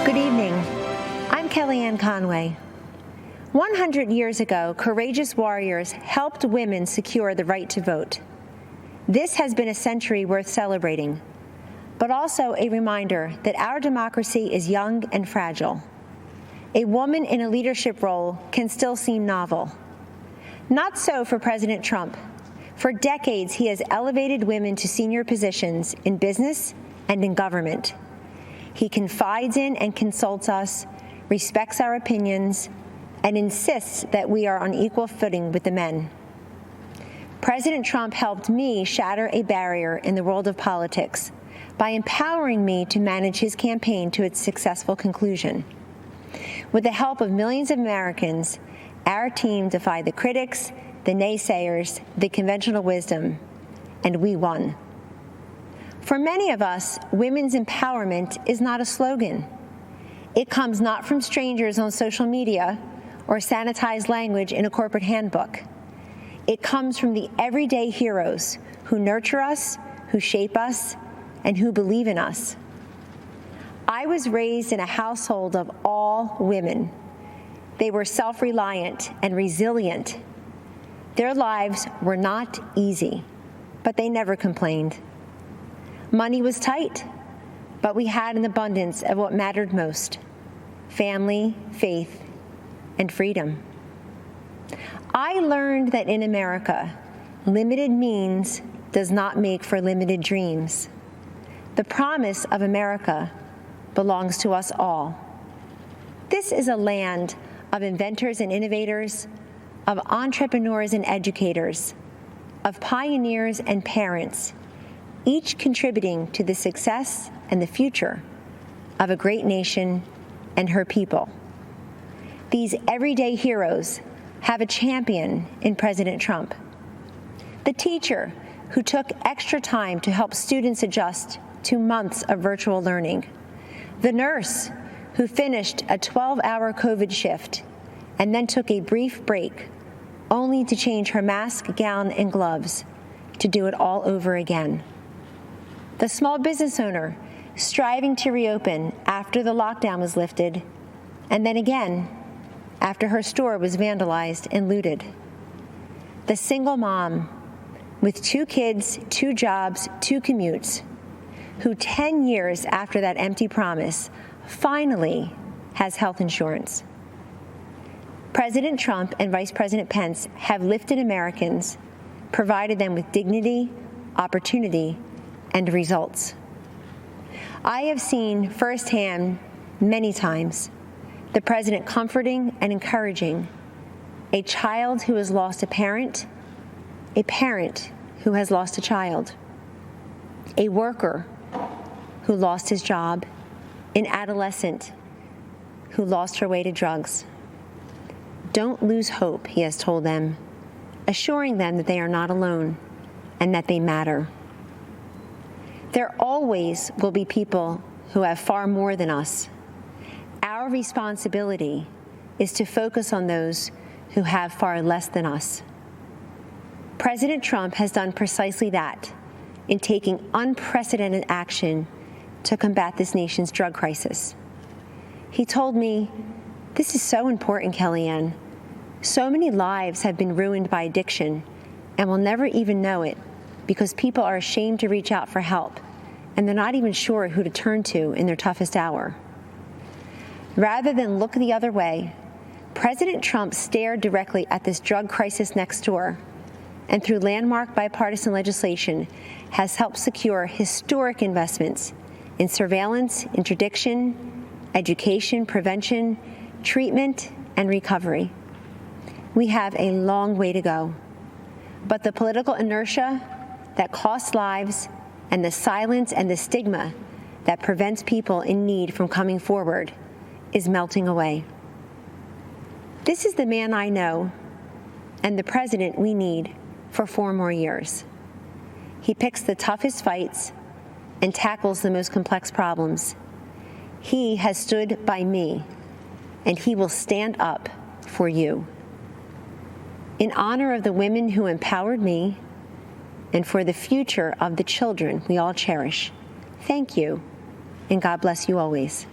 Good evening. I'm Kellyanne Conway. 100 years ago, courageous warriors helped women secure the right to vote. This has been a century worth celebrating, but also a reminder that our democracy is young and fragile. A woman in a leadership role can still seem novel. Not so for President Trump. For decades, he has elevated women to senior positions in business and in government. He confides in and consults us, respects our opinions, and insists that we are on equal footing with the men. President Trump helped me shatter a barrier in the world of politics by empowering me to manage his campaign to its successful conclusion. With the help of millions of Americans, our team defied the critics, the naysayers, the conventional wisdom, and we won. For many of us, women's empowerment is not a slogan. It comes not from strangers on social media or sanitized language in a corporate handbook. It comes from the everyday heroes who nurture us, who shape us, and who believe in us. I was raised in a household of all women. They were self-reliant and resilient. Their lives were not easy, but they never complained. Money was tight, but we had an abundance of what mattered most: family, faith, and freedom. I learned that in America, limited means does not make for limited dreams. The promise of America belongs to us all. This is a land of inventors and innovators, of entrepreneurs and educators, of pioneers and parents, each contributing to the success and the future of a great nation and her people. These everyday heroes have a champion in President Trump. The teacher who took extra time to help students adjust to months of virtual learning. The nurse who finished a 12-hour COVID shift and then took a brief break, only to change her mask, gown, and gloves to do it all over again. The small business owner striving to reopen after the lockdown was lifted, and then again after her store was vandalized and looted. The single mom with 2 kids, 2 jobs, 2 commutes, who 10 years after that empty promise finally has health insurance. President Trump and Vice President Pence have lifted Americans, provided them with dignity, opportunity, and results. I have seen firsthand many times the president comforting and encouraging a child who has lost a parent who has lost a child, a worker who lost his job, an adolescent who lost her way to drugs. Don't lose hope, he has told them, assuring them that they are not alone and that they matter. There always will be people who have far more than us. Our responsibility is to focus on those who have far less than us. President Trump has done precisely that in taking unprecedented action to combat this nation's drug crisis. He told me, "This is so important, Kellyanne. So many lives have been ruined by addiction and will never even know it because people are ashamed to reach out for help, and they're not even sure who to turn to in their toughest hour." Rather than look the other way, President Trump stared directly at this drug crisis next door, and through landmark bipartisan legislation has helped secure historic investments in surveillance, interdiction, education, prevention, treatment, and recovery. We have a long way to go, but the political inertia that costs lives and the silence and the stigma that prevents people in need from coming forward is melting away. This is the man I know and the president we need for 4 more years. He picks the toughest fights and tackles the most complex problems. He has stood by me, and he will stand up for you. In honor of the women who empowered me and for the future of the children we all cherish, thank you, and God bless you always.